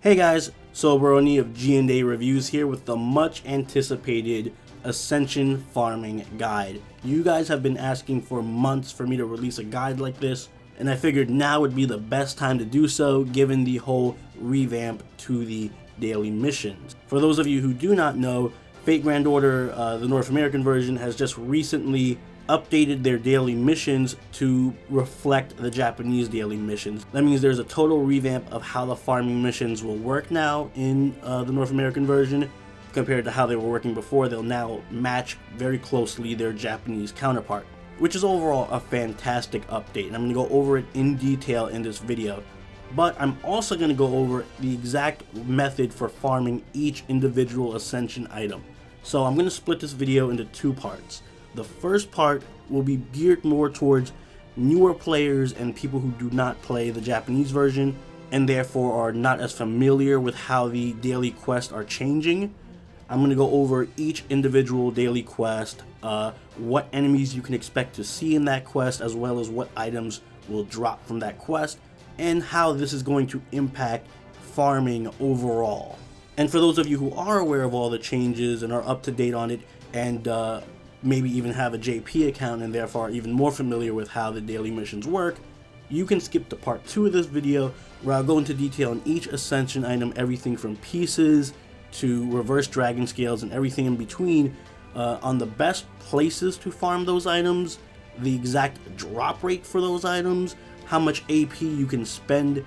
Hey guys, Soberoni of G&A Reviews here with the much anticipated Ascension farming guide. You guys have been asking for months for me to release a guide like this, and I figured now would be the best time to do so given the whole revamp to the daily missions. For those of you who do not know, Fate Grand Order, the North American version, has just recently updated their daily missions to reflect the Japanese daily missions. That means there's a total revamp of how the farming missions will work now in the North American version compared to how they were working before. They'll now match very closely their Japanese counterpart, which is overall a fantastic update, and I'm going to go over it in detail in this video. But I'm also going to go over the exact method for farming each individual Ascension item. So I'm going to split this video into two parts. The first part will be geared more towards newer players and people who do not play the Japanese version and therefore are not as familiar with how the daily quests are changing. I'm going to go over each individual daily quest, what enemies you can expect to see in that quest, as well as what items will drop from that quest, and how this is going to impact farming overall. And for those of you who are aware of all the changes and are up to date on it, and maybe even have a JP account and therefore are even more familiar with how the daily missions work, you can skip to part 2 of this video where I'll go into detail on each Ascension item, everything from pieces to reverse dragon scales and everything in between, on the best places to farm those items, the exact drop rate for those items, how much AP you can spend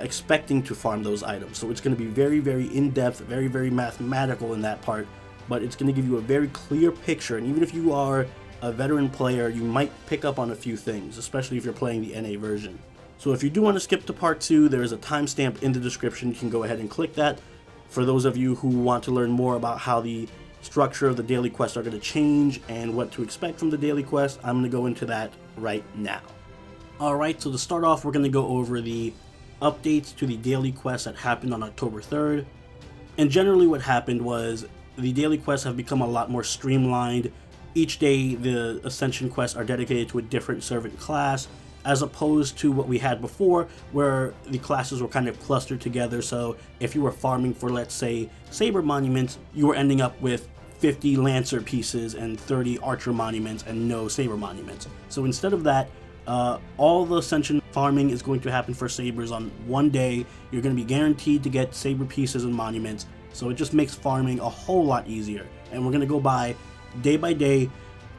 expecting to farm those items. So it's going to be very, very in-depth, very, very mathematical in that part, but it's going to give you a very clear picture, and even if you are a veteran player, you might pick up on a few things, especially if you're playing the NA version. So if you do want to skip to part 2, there is a timestamp in the description. You can go ahead and click that. For those of you who want to learn more about how the structure of the daily quests are going to change and what to expect from the daily quest, I'm going to go into that right now. Alright, so to start off, we're going to go over the updates to the daily quests that happened on October 3rd. And generally what happened was the daily quests have become a lot more streamlined. Each day the Ascension quests are dedicated to a different servant class, as opposed to what we had before where the classes were kind of clustered together. So if you were farming for, let's say, Saber monuments, you were ending up with 50 Lancer pieces and 30 Archer monuments and no Saber monuments. So instead of that, all the Ascension farming is going to happen for Sabers on one day. You're going to be guaranteed to get Saber pieces and monuments, so it just makes farming a whole lot easier. And we're going to go by day,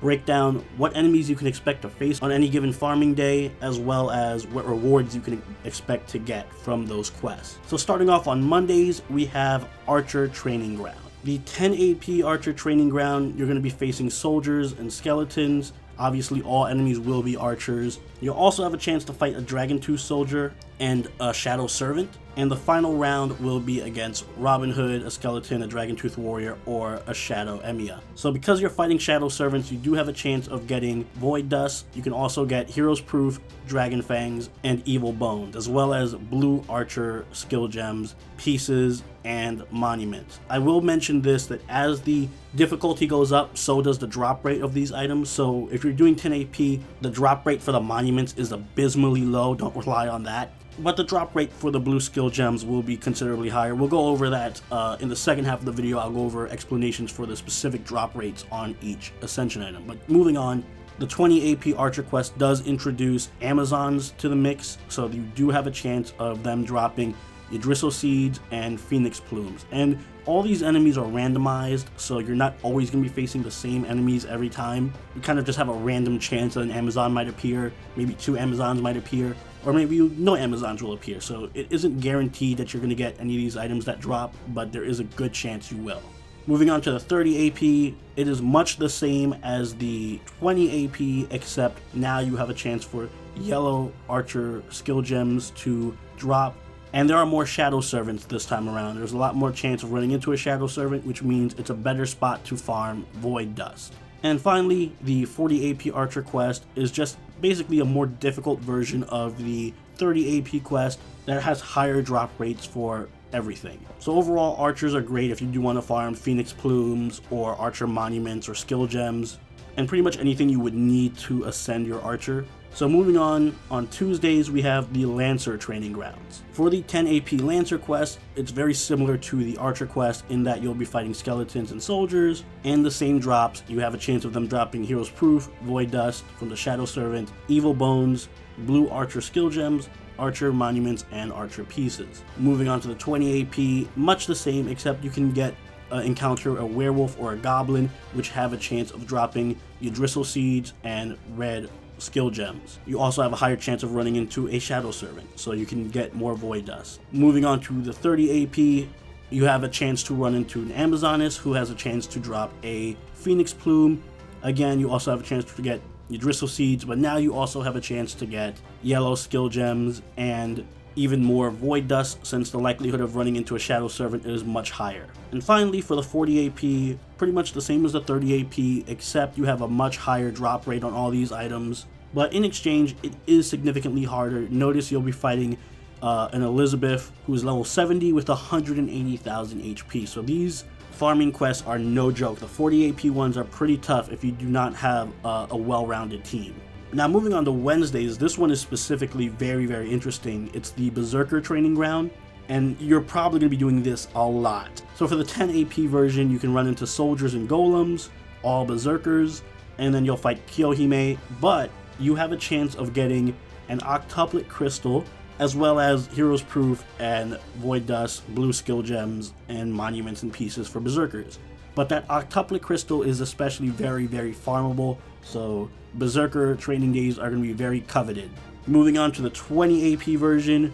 break down what enemies you can expect to face on any given farming day, as well as what rewards you can expect to get from those quests. So starting off on Mondays, we have Archer Training Ground. The 10 AP Archer Training Ground, you're going to be facing soldiers and skeletons. Obviously, all enemies will be archers. You'll also have a chance to fight a Dragon Tooth soldier and a Shadow Servant. And the final round will be against Robin Hood, a skeleton, a Dragon Tooth warrior, or a Shadow Emiya. So because you're fighting Shadow Servants, you do have a chance of getting Void Dust. You can also get Hero's Proof, Dragon Fangs, and Evil Bones, as well as Blue Archer skill gems, pieces, and monuments. I will mention this, that as the difficulty goes up, so does the drop rate of these items. So if you're doing 10 AP, the drop rate for the monuments is abysmally low. Don't rely on that. But the drop rate for the blue skill gems will be considerably higher. We'll go over that in the second half of the video. I'll go over explanations for the specific drop rates on each Ascension item. But moving on, the 20 AP Archer quest does introduce Amazons to the mix, so you do have a chance of them dropping Yggdrasil Seeds and Phoenix Plumes. And all these enemies are randomized, so you're not always going to be facing the same enemies every time. You kind of just have a random chance that an Amazon might appear, maybe 2 Amazons might appear, or maybe no Amazons will appear. So it isn't guaranteed that you're going to get any of these items that drop, but there is a good chance you will. Moving on to the 30 AP, it is much the same as the 20 AP, except now you have a chance for yellow Archer skill gems to drop. And there are more Shadow Servants this time around. There's a lot more chance of running into a Shadow Servant, which means it's a better spot to farm Void Dust. And finally, the 40 AP Archer quest is just basically a more difficult version of the 30 AP quest that has higher drop rates for everything. So overall, Archers are great if you do want to farm Phoenix Plumes or Archer Monuments or Skill Gems, and pretty much anything you would need to ascend your Archer. So moving on Tuesdays we have the Lancer training grounds. For the 10 AP Lancer quest, it's very similar to the Archer quest in that you'll be fighting skeletons and soldiers, and the same drops. You have a chance of them dropping Hero's Proof, Void Dust from the Shadow Servant, Evil Bones, Blue Archer skill gems, Archer monuments, and Archer pieces. Moving on to the 20 AP, much the same, except you can get encounter a werewolf or a goblin, which have a chance of dropping Yggdrasil seeds and red skill gems. You also have a higher chance of running into a Shadow Servant, so you can get more Void Dust. Moving on to the 30 AP, you have a chance to run into an Amazoness who has a chance to drop a Phoenix Plume. Again, you also have a chance to get Yggdrasil seeds, but now you also have a chance to get yellow skill gems and even more Void Dust, since the likelihood of running into a Shadow Servant is much higher. And finally, for the 40 AP, pretty much the same as the 30 AP, except you have a much higher drop rate on all these items, but in exchange, it is significantly harder. Notice you'll be fighting an Elizabeth who is level 70 with 180,000 HP, so these farming quests are no joke. The 40 AP ones are pretty tough if you do not have a well-rounded team. Now moving on to Wednesdays, this one is specifically very, very interesting. It's the Berserker training ground, and you're probably going to be doing this a lot. So for the 10 AP version, you can run into soldiers and golems, all Berserkers, and then you'll fight Kyohime, but you have a chance of getting an octuplet crystal, as well as Hero's Proof and Void Dust, blue skill gems, and monuments and pieces for Berserkers. But that octuplet crystal is especially very, very farmable, so Berserker training days are going to be very coveted. Moving on to the 20 AP version,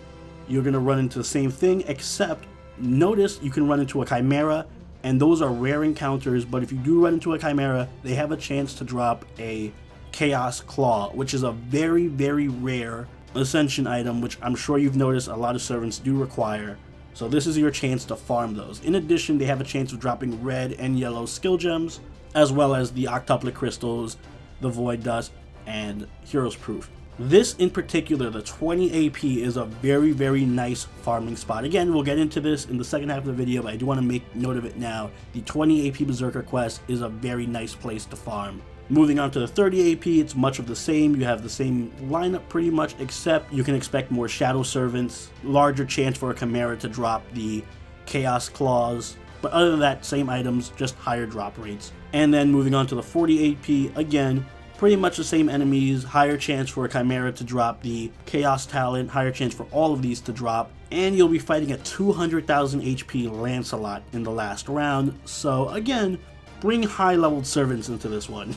you're going to run into the same thing, except notice you can run into a Chimera, and those are rare encounters, but if you do run into a Chimera, they have a chance to drop a Chaos Claw, which is a very, very rare Ascension item, which I'm sure you've noticed a lot of servants do require. So this is your chance to farm those. In addition, they have a chance of dropping red and yellow skill gems, as well as the octuplet crystals, the Void Dust, and Hero's Proof. This in particular, the 20 AP, is a very, very nice farming spot. Again, we'll get into this in the second half of the video, but I do want to make note of it now. The 20 AP Berserker quest is a very nice place to farm. Moving on to the 30 AP, it's much of the same. You have the same lineup pretty much, except you can expect more Shadow Servants, larger chance for a Chimera to drop the Chaos Claws, but other than that, same items, just higher drop rates. And then moving on to the 40 AP, again, pretty much the same enemies, higher chance for a Chimera to drop the Chaos Talent, higher chance for all of these to drop, and you'll be fighting a 200,000 HP Lancelot in the last round, so again, bring high-leveled servants into this one,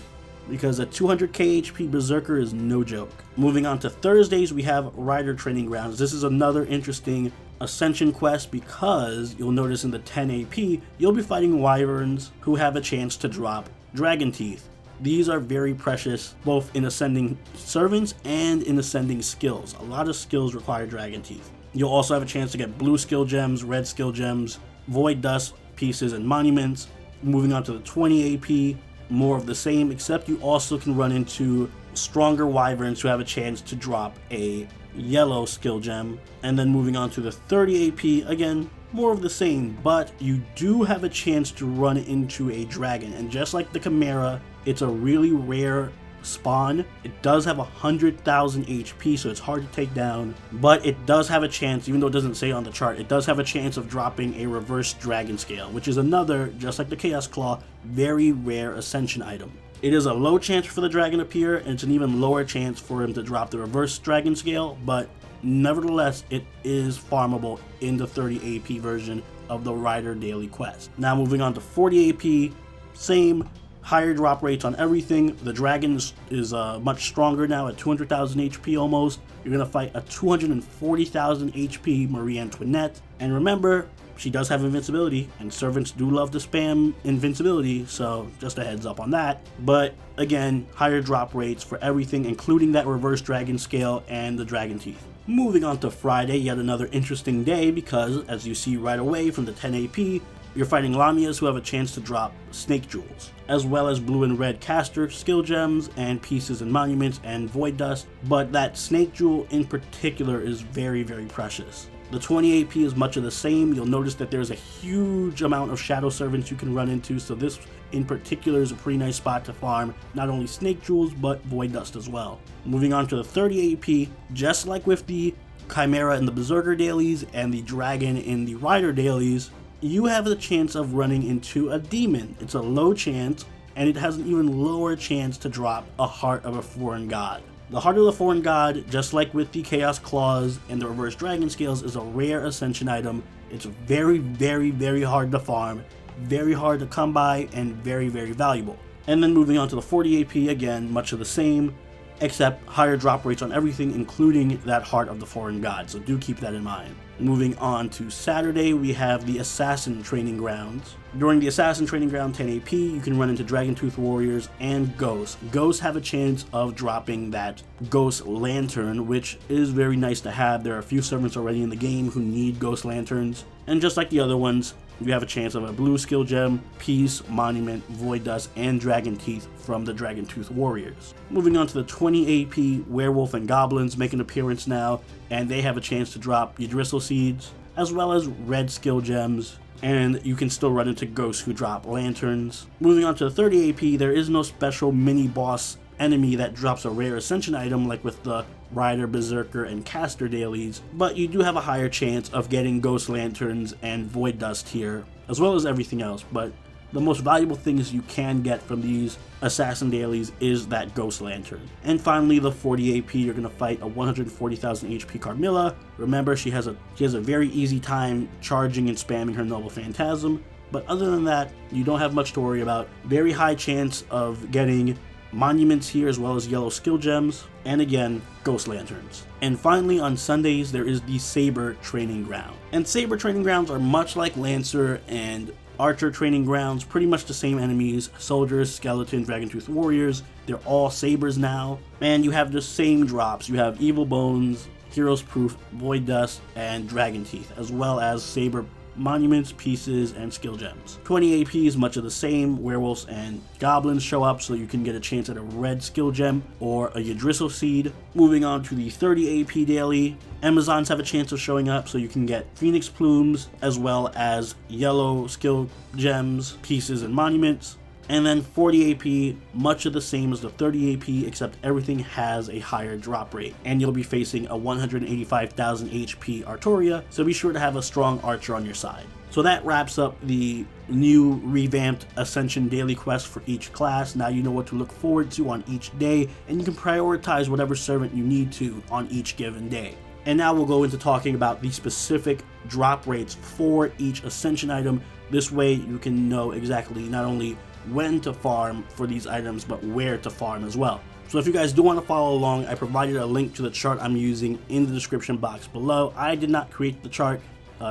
because a 200k HP Berserker is no joke. Moving on to Thursdays, we have Rider Training Grounds. This is another interesting Ascension quest because you'll notice in the 10 AP, you'll be fighting Wyverns who have a chance to drop Dragon Teeth. These are very precious, both in ascending servants and in ascending skills. A lot of skills require Dragon Teeth. You'll also have a chance to get blue skill gems, red skill gems, Void Dust pieces, and monuments. Moving on to the 20 AP, more of the same, except you also can run into stronger Wyverns who have a chance to drop a yellow skill gem. And then moving on to the 30 AP, again, more of the same, but you do have a chance to run into a dragon, and just like the Chimera, it's a really rare spawn. It does have 100,000 HP, so it's hard to take down, but it does have a chance, even though it doesn't say on the chart, it does have a chance of dropping a reverse dragon scale, which is another, just like the Chaos Claw, very rare Ascension item. It is a low chance for the dragon to appear, and it's an even lower chance for him to drop the reverse dragon scale, but nevertheless, it is farmable in the 30 AP version of the Rider Daily Quest. Now moving on to 40 AP, same, higher drop rates on everything. The dragon is much stronger now at 200,000 HP almost. You're going to fight a 240,000 HP Marie Antoinette. And remember, she does have invincibility, and servants do love to spam invincibility, so just a heads up on that. But again, higher drop rates for everything, including that reverse dragon scale and the dragon teeth. Moving on to Friday, yet another interesting day because, as you see right away from the 10 AP, you're fighting Lamias who have a chance to drop Snake Jewels, as well as blue and red caster skill gems and pieces and monuments and Void Dust, but that Snake Jewel in particular is very, very precious. The 20 AP is much of the same. You'll notice that there's a huge amount of Shadow Servants you can run into, so this in particular is a pretty nice spot to farm not only Snake Jewels, but Void Dust as well. Moving on to the 30 AP, just like with the Chimera in the Berserker dailies and the Dragon in the Rider dailies, you have the chance of running into a Demon. It's a low chance, and it has an even lower chance to drop a Heart of a Foreign God. The Heart of the Foreign God, just like with the Chaos Claws and the Reverse Dragon Scales, is a rare Ascension item. It's very, very, very hard to farm, very hard to come by, and very, very valuable. And then moving on to the 40 AP, again, much of the same, except higher drop rates on everything, including that Heart of the Foreign God, so do keep that in mind. Moving on to Saturday, we have the Assassin Training Grounds. During the Assassin Training Ground 10 AP, you can run into Dragontooth Warriors and Ghosts. Ghosts have a chance of dropping that Ghost Lantern, which is very nice to have. There are a few servants already in the game who need Ghost Lanterns, and just like the other ones, you have a chance of a blue skill gem, Peace, Monument, Void Dust, and Dragon Teeth from the Dragontooth Warriors. Moving on to the 20 AP, Werewolf and Goblins make an appearance now, and they have a chance to drop Yggdrasil Seeds, as well as red skill gems, and you can still run into Ghosts who drop Lanterns. Moving on to the 30 AP, there is no special mini-boss enemy that drops a rare Ascension item like with the Rider, Berserker, and Caster dailies, but you do have a higher chance of getting Ghost Lanterns and Void Dust here, as well as everything else, but the most valuable things you can get from these Assassin dailies is that Ghost Lantern. And finally, the 40 AP, you're going to fight a 140,000 HP Carmilla. Remember, she has a very easy time charging and spamming her Noble Phantasm, but other than that, you don't have much to worry about. Very high chance of getting Monuments here, as well as yellow skill gems, and again, Ghost Lanterns. And finally, on Sundays, there is the Saber Training Ground. And Saber Training Grounds are much like Lancer and Archer Training Grounds, pretty much the same enemies: Soldiers, Skeleton, Dragontooth Warriors. They're all Sabers now, and you have the same drops. You have Evil Bones, Hero's Proof, Void Dust, and Dragon Teeth, as well as Saber Monuments, Pieces, and Skill Gems. 20 AP is much of the same. Werewolves and Goblins show up, so you can get a chance at a red skill gem or a Yggdrasil Seed. Moving on to the 30 AP daily, Amazons have a chance of showing up, so you can get Phoenix Plumes, as well as yellow skill gems, Pieces, and Monuments. And then 40 AP, much of the same as the 30 AP, except everything has a higher drop rate. And you'll be facing a 185,000 HP Artoria, so be sure to have a strong archer on your side. So that wraps up the new revamped Ascension daily quest for each class. Now you know what to look forward to on each day, and you can prioritize whatever servant you need to on each given day. And now we'll go into talking about the specific drop rates for each Ascension item. This way you can know exactly not only when to farm for these items, but where to farm as well. So if you guys do want to follow along, I provided a link to the chart I'm using in the description box below. I did not create the chart.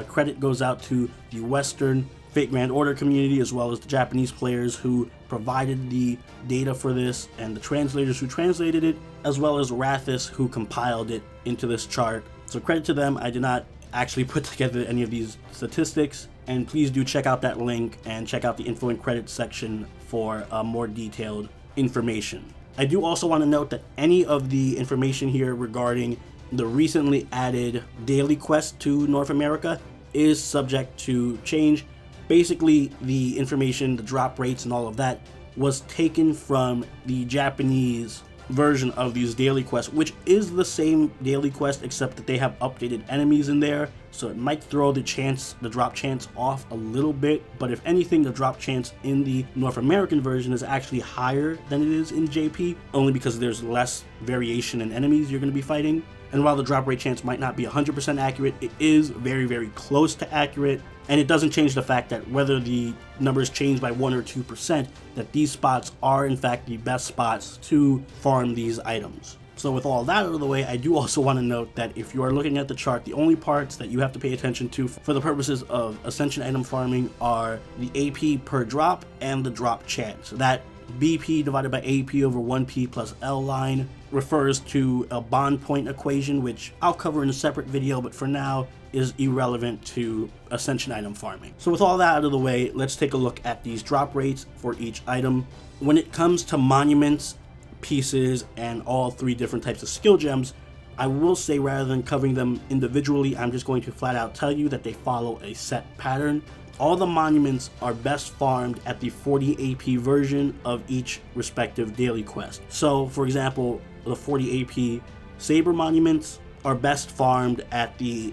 Credit goes out to the Western Fate Grand Order community, as well as the Japanese players who provided the data for this, and the translators who translated it, as well as Rathus who compiled it into this chart. So credit to them. I did not actually put together any of these statistics, and please do check out that link and check out the info and credits section for more detailed information. I do also want to note that any of the information here regarding the recently added daily quest to North America is subject to change. Basically, the information, the drop rates and all of that was taken from the Japanese version of these daily quests, which is the same daily quest except that they have updated enemies in there, so it might throw the drop chance off a little bit. But if anything, the drop chance in the North American version is actually higher than it is in JP, only because there's less variation in enemies you're going to be fighting. And while the drop rate chance might not be 100% accurate, it is very, very close to accurate. And it doesn't change the fact that whether the numbers change by 1 or 2%, that these spots are in fact the best spots to farm these items. So with all that out of the way, I do also want to note that if you are looking at the chart, the only parts that you have to pay attention to for the purposes of Ascension item farming are the AP per drop and the drop chance. That BP divided by AP over 1P plus L line refers to a bond point equation, which I'll cover in a separate video, but for now is irrelevant to Ascension item farming. So with all that out of the way, let's take a look at these drop rates for each item. When it comes to monuments, pieces, and all three different types of skill gems, I will say, rather than covering them individually, I'm just going to flat out tell you that they follow a set pattern. All the monuments are best farmed at the 40 AP version of each respective daily quest. So, for example, the 40 AP Saber monuments are best farmed at the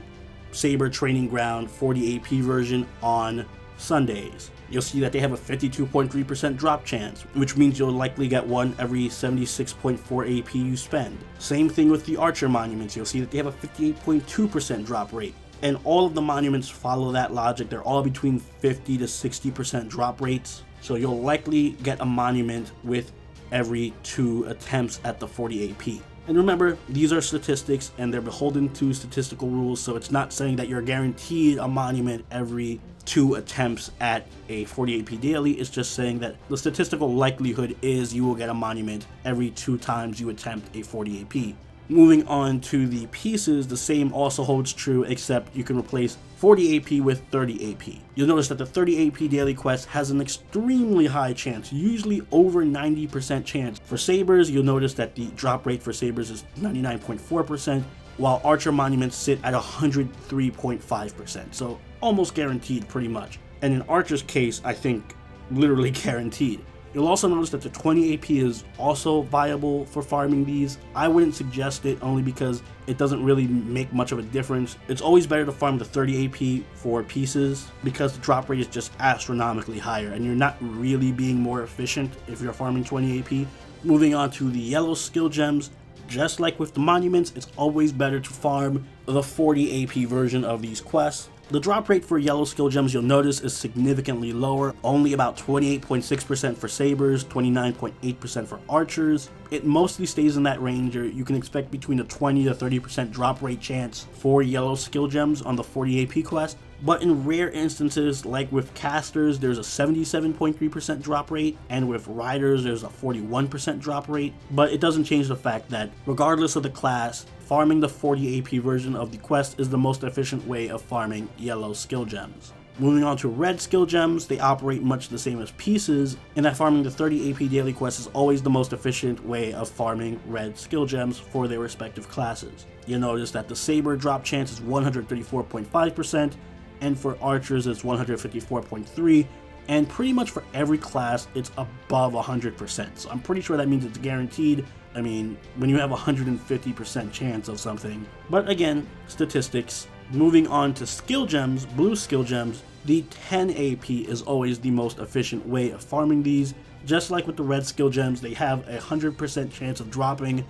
Saber Training Ground 40 AP version on Sundays. You'll see that they have a 52.3% drop chance, which means you'll likely get one every 76.4 AP you spend. Same thing with the Archer monuments. You'll see that they have a 58.2% drop rate. And all of the monuments follow that logic. They're all between 50 to 60% drop rates. So you'll likely get a monument with every 2 attempts at the 40 AP. And remember, these are statistics and they're beholden to statistical rules, so it's not saying that you're guaranteed a monument every 2 attempts at a 40 AP daily. It's just saying that the statistical likelihood is you will get a monument every 2 times you attempt a 40 AP. Moving on to the pieces, the same also holds true, except you can replace 40 AP with 30 AP. You'll notice that the 30 AP daily quest has an extremely high chance, usually over 90% chance. For Sabers, you'll notice that the drop rate for Sabers is 99.4%, while Archer monuments sit at 103.5%, so almost guaranteed pretty much. And in Archer's case, I think literally guaranteed. You'll also notice that the 20 AP is also viable for farming these. I wouldn't suggest it only because it doesn't really make much of a difference. It's always better to farm the 30 AP for pieces because the drop rate is just astronomically higher and you're not really being more efficient if you're farming 20 AP. Moving on to the yellow skill gems, just like with the monuments, it's always better to farm the 40 AP version of these quests. The drop rate for yellow skill gems, you'll notice, is significantly lower, only about 28.6% for Sabers, 29.8% for Archers. It mostly stays in that range, or you can expect between a 20 to 30% drop rate chance for yellow skill gems on the 40 AP quest. But in rare instances, like with Casters, there's a 77.3% drop rate, and with Riders, there's a 41% drop rate. But it doesn't change the fact that, regardless of the class, farming the 40 AP version of the quest is the most efficient way of farming yellow skill gems. Moving on to red skill gems, they operate much the same as pieces, in that farming the 30 AP daily quest is always the most efficient way of farming red skill gems for their respective classes. You'll notice that the Saber drop chance is 134.5%, and for Archers it's 154.3%, and pretty much for every class it's above 100%, so I'm pretty sure that means it's guaranteed. I mean, when you have a 150% chance of something. But again, statistics. Moving on to skill gems, blue skill gems, the 10 AP is always the most efficient way of farming these. Just like with the red skill gems, they have a 100% chance of dropping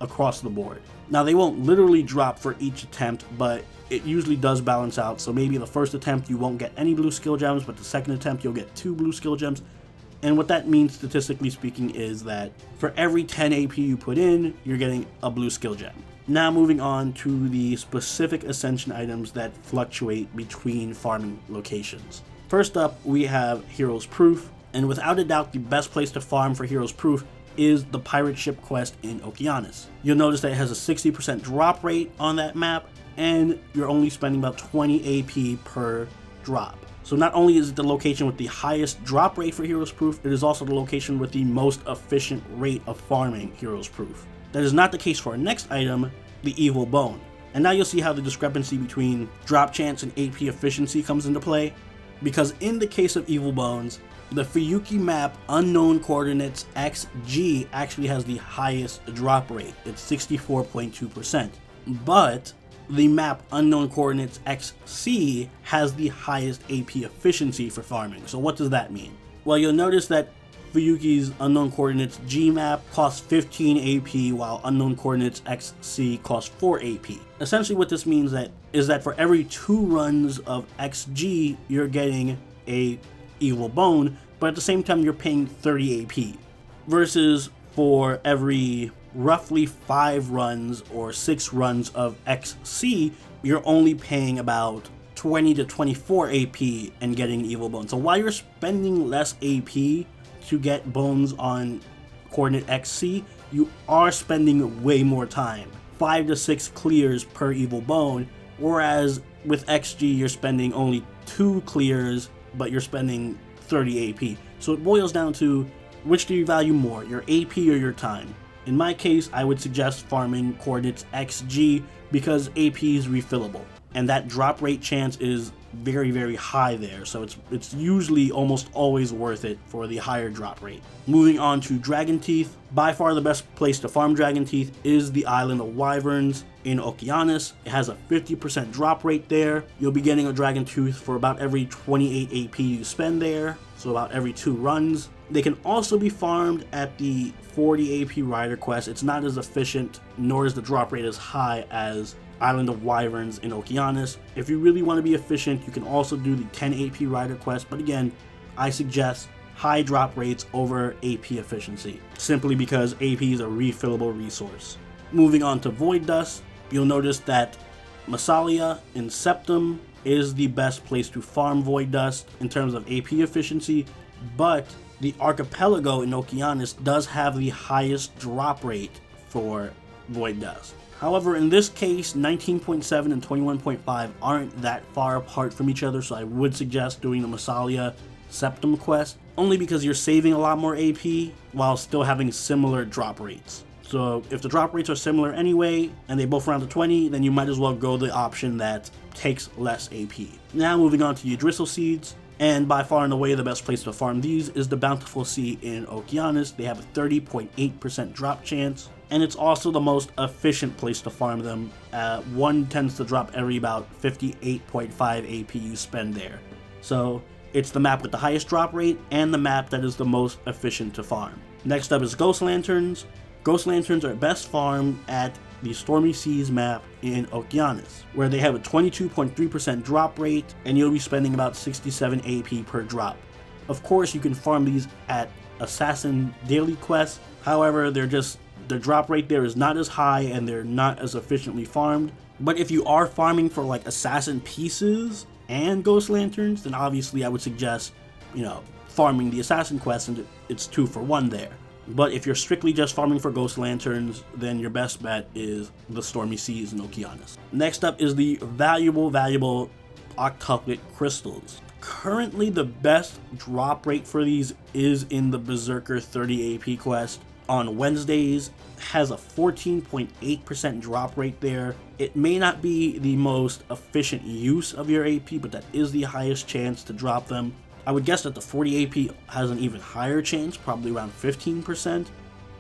across the board. Now, they won't literally drop for each attempt, but it usually does balance out. So maybe the first attempt you won't get any blue skill gems, but the second attempt you'll get 2 blue skill gems. And what that means, statistically speaking, is that for every 10 AP you put in, you're getting a blue skill gem. Now moving on to the specific Ascension items that fluctuate between farming locations. First up, we have Hero's Proof, and without a doubt the best place to farm for Hero's Proof is the pirate ship quest in Okeanis. You'll notice that it has a 60% drop rate on that map, and you're only spending about 20 AP per drop. So not only is it the location with the highest drop rate for Hero's Proof, it is also the location with the most efficient rate of farming Hero's Proof. That is not the case for our next item, the Evil Bone. And now you'll see how the discrepancy between drop chance and AP efficiency comes into play. Because in the case of Evil Bones, the Fuyuki map Unknown Coordinates XG actually has the highest drop rate. It's 64.2%. But the map Unknown Coordinates XC has the highest AP efficiency for farming. So what does that mean? Well, you'll notice that Fuyuki's Unknown Coordinates G map costs 15 AP, while Unknown Coordinates XC costs 4 AP. Essentially what this means is that for every 2 runs of XG, you're getting a Evil Bone, but at the same time you're paying 30 AP. Versus for every roughly 5 runs or 6 runs of XC, you're only paying about 20 to 24 AP and getting Evil Bone. So while you're spending less AP to get bones on coordinate XC, you are spending way more time. 5 to 6 clears per Evil Bone, whereas with XG you're spending only 2 clears, but you're spending 30 AP. So it boils down to, which do you value more, your AP or your time? In my case, I would suggest farming coordinates XG because AP is refillable, and that drop rate chance is very, very high there, so it's usually almost always worth it for the higher drop rate. Moving on to Dragon Teeth, by far the best place to farm Dragon Teeth is the Island of Wyverns in Okeanis. It has a 50% drop rate there. You'll be getting a Dragon Tooth for about every 28 AP you spend there, so about every 2 runs. They can also be farmed at the 40 AP Rider quest. It's not as efficient, nor is the drop rate as high as Island of Wyverns in Okeanis. If you really want to be efficient, you can also do the 10 AP Rider quest, but again, I suggest high drop rates over AP efficiency, simply because AP is a refillable resource. Moving on to Void Dust, you'll notice that Massalia in Septum is the best place to farm Void Dust in terms of AP efficiency, but the Archipelago in Okeanis does have the highest drop rate for Void Dust. However, in this case, 19.7 and 21.5 aren't that far apart from each other, so I would suggest doing the Massalia Septum quest, only because you're saving a lot more AP while still having similar drop rates. So if the drop rates are similar anyway, and they both round to 20, then you might as well go the option that takes less AP. Now moving on to Yggdrasil Seeds, and by far and away the best place to farm these is the Bountiful Sea in Okeanis. They have a 30.8% drop chance, and it's also the most efficient place to farm them. One tends to drop every about 58.5 AP you spend there. So it's the map with the highest drop rate and the map that is the most efficient to farm. Next up is Ghost Lanterns. Ghost Lanterns are best farmed at the Stormy Seas map in Okeanis, where they have a 22.3% drop rate, and you'll be spending about 67 AP per drop. Of course, you can farm these at Assassin daily quests, however, the drop rate there is not as high and they're not as efficiently farmed. But if you are farming for like Assassin pieces and Ghost Lanterns, then obviously I would suggest, farming the Assassin quest, and it's 2 for 1 there. But if you're strictly just farming for Ghost Lanterns, then your best bet is the Stormy Seas in Okeanis. Next up is the valuable octuplet crystals. Currently, the best drop rate for these is in the Berserker 30 AP quest. On Wednesdays, has a 14.8% drop rate there. It may not be the most efficient use of your AP, but that is the highest chance to drop them. I would guess that the 40 AP has an even higher chance, probably around 15%,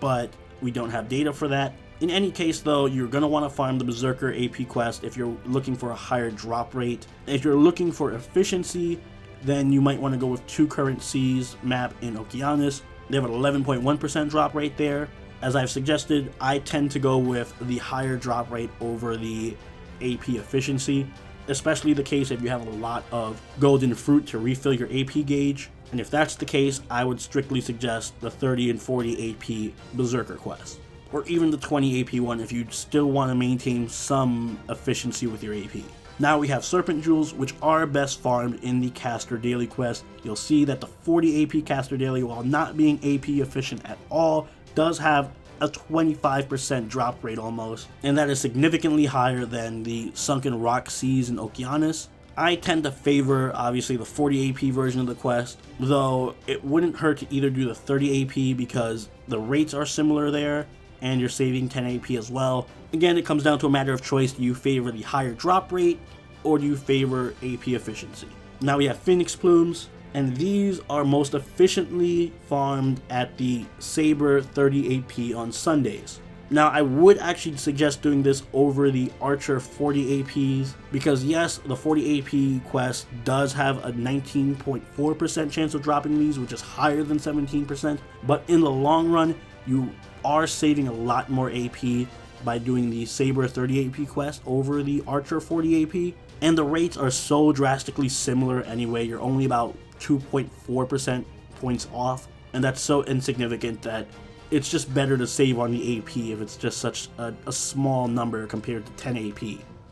but we don't have data for that. In any case though, you're going to want to farm the Berserker AP quest if you're looking for a higher drop rate. If you're looking for efficiency, then you might want to go with 2 Current Seas map in Okeanis. They have an 11.1% drop rate there. As I've suggested, I tend to go with the higher drop rate over the AP efficiency, especially the case if you have a lot of golden fruit to refill your AP gauge. And if that's the case, I would strictly suggest the 30 and 40 AP Berserker quest, or even the 20 AP one if you still want to maintain some efficiency with your AP. Now we have Serpent Jewels, which are best farmed in the Caster Daily quest. You'll see that the 40 AP Caster Daily, while not being AP efficient at all, does have a 25% drop rate almost, and that is significantly higher than the Sunken Rock Seas in Okeanis. I tend to favor, obviously, the 40 AP version of the quest, though it wouldn't hurt to either do the 30 AP because the rates are similar there, and you're saving 10 AP as well. Again, it comes down to a matter of choice. Do you favor the higher drop rate, or do you favor AP efficiency? Now we have Phoenix Plumes, and these are most efficiently farmed at the Saber 30 AP on Sundays. Now I would actually suggest doing this over the Archer 40 APs, because yes, the 40 AP quest does have a 19.4% chance of dropping these, which is higher than 17%, but in the long run, you are saving a lot more AP by doing the Saber 30 AP quest over the Archer 40 AP, and the rates are so drastically similar anyway. You're only about 2.4% points off, and that's so insignificant that it's just better to save on the AP if it's just such a small number compared to 10 AP.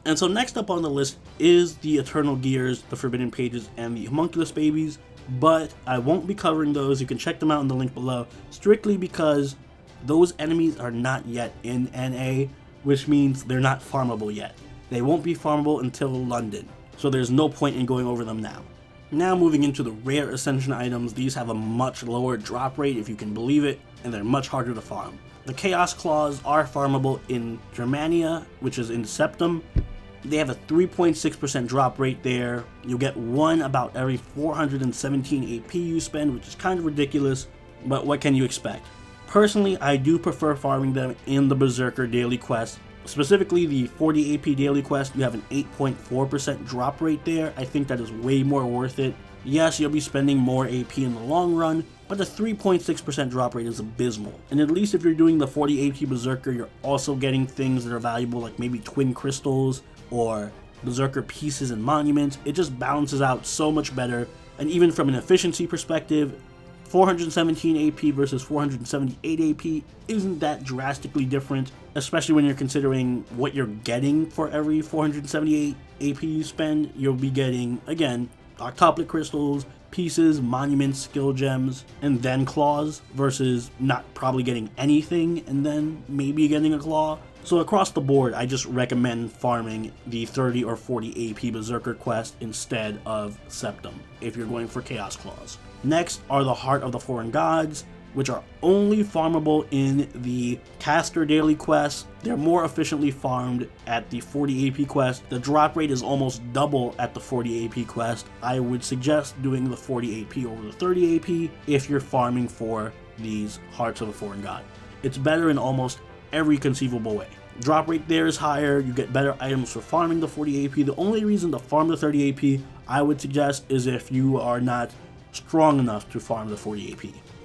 And so next up on the list is the Eternal Gears, the Forbidden Pages, and the Homunculus Babies, but I won't be covering those. You can check them out in the link below, strictly because those enemies are not yet in NA, which means they're not farmable yet. They won't be farmable until London, so there's no point in going over them now. Now moving into the rare Ascension items, these have a much lower drop rate if you can believe it, and they're much harder to farm. The Chaos Claws are farmable in Germania, which is in Septum. They have a 3.6% drop rate there. You'll get one about every 417 AP you spend, which is kind of ridiculous, but what can you expect? Personally, I do prefer farming them in the Berserker daily quest. Specifically the 40 AP daily quest, you have an 8.4% drop rate there. I think that is way more worth it. Yes, you'll be spending more AP in the long run, but the 3.6% drop rate is abysmal. And at least if you're doing the 40 AP Berserker, you're also getting things that are valuable, like maybe Twin Crystals or Berserker pieces and monuments. It just balances out so much better. And even from an efficiency perspective, 417 AP versus 478 AP isn't that drastically different, especially when you're considering what you're getting for every 478 AP you spend. You'll be getting, again, octuplet crystals, pieces, monuments, skill gems, and then claws, versus not probably getting anything and then maybe getting a claw. So across the board, I just recommend farming the 30 or 40 AP Berserker quest instead of Septum if you're going for Chaos Claws. Next are the Heart of the Foreign Gods, which are only farmable in the Caster daily quest. They're more efficiently farmed at the 40 AP quest. The drop rate is almost double at the 40 AP quest. I would suggest doing the 40 AP over the 30 AP if you're farming for these Hearts of the Foreign God. It's better in almost every conceivable way. Drop rate there is higher, you get better items for farming the 40 AP. The only reason to farm the 30 AP, I would suggest, is if you are not strong enough to farm the 40 AP.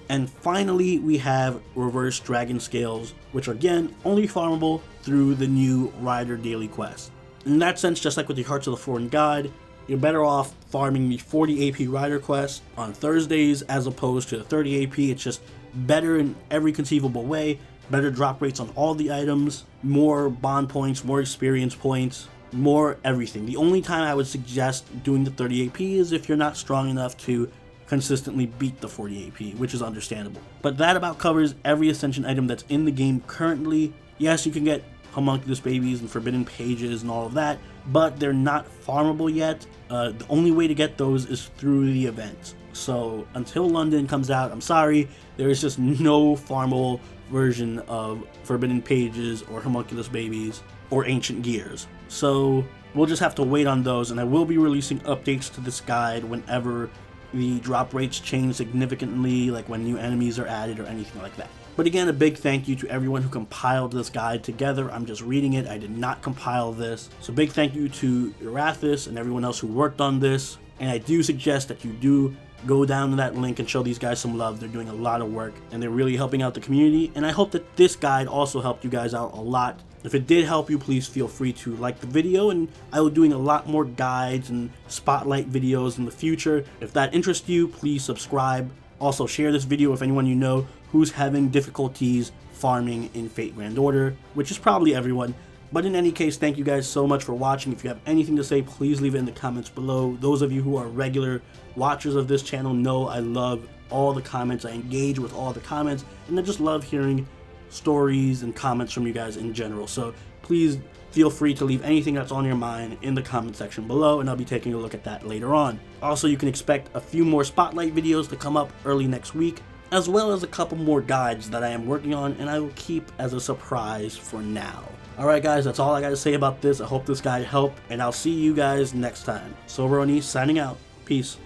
And finally, we have Reverse Dragon Scales, which are again only farmable through the new Rider daily quest. In that sense, just like with the Hearts of the Foreign God, you're better off farming the 40 AP Rider quest on Thursdays as opposed to the 30 AP. It's just better in every conceivable way. Better drop rates on all the items, more bond points, more experience points, more everything. The only time I would suggest doing the 30 AP is if you're not strong enough to consistently beat the 40 AP, which is understandable. But that about covers every Ascension item that's in the game currently. Yes, you can get Homunculus Babies and Forbidden Pages and all of that, but they're not farmable yet. The only way to get those is through the events. So until London comes out, I'm sorry, there is just no farmable version of Forbidden Pages or Homunculus Babies or Ancient Gears. So we'll just have to wait on those, and I will be releasing updates to this guide whenever the drop rates change significantly, like when new enemies are added or anything like that. But again, a big thank you to everyone who compiled this guide together. I'm just reading it, I did not compile this. So big thank you to rathus and everyone else who worked on this. And I do suggest that you do go down to that link and show these guys some love. They're doing a lot of work and they're really helping out the community. And I hope that this guide also helped you guys out a lot. If it did help you, please feel free to like the video, and I will be doing a lot more guides and spotlight videos in the future. If that interests you, please subscribe. Also share this video with anyone you know who's having difficulties farming in Fate Grand Order, which is probably everyone. But in any case, thank you guys so much for watching. If you have anything to say, please leave it in the comments below. Those of you who are regular watchers of this channel know I love all the comments. I engage with all the comments, and I just love hearing stories and comments from you guys in general. So please feel free to leave anything that's on your mind in the comment section below, and I'll be taking a look at that later on. Also, you can expect a few more spotlight videos to come up early next week, as well as a couple more guides that I am working on, and I will keep as a surprise for now. Alright guys, that's all I gotta say about this. I hope this guide helped, and I'll see you guys next time. Soberoni signing out. Peace.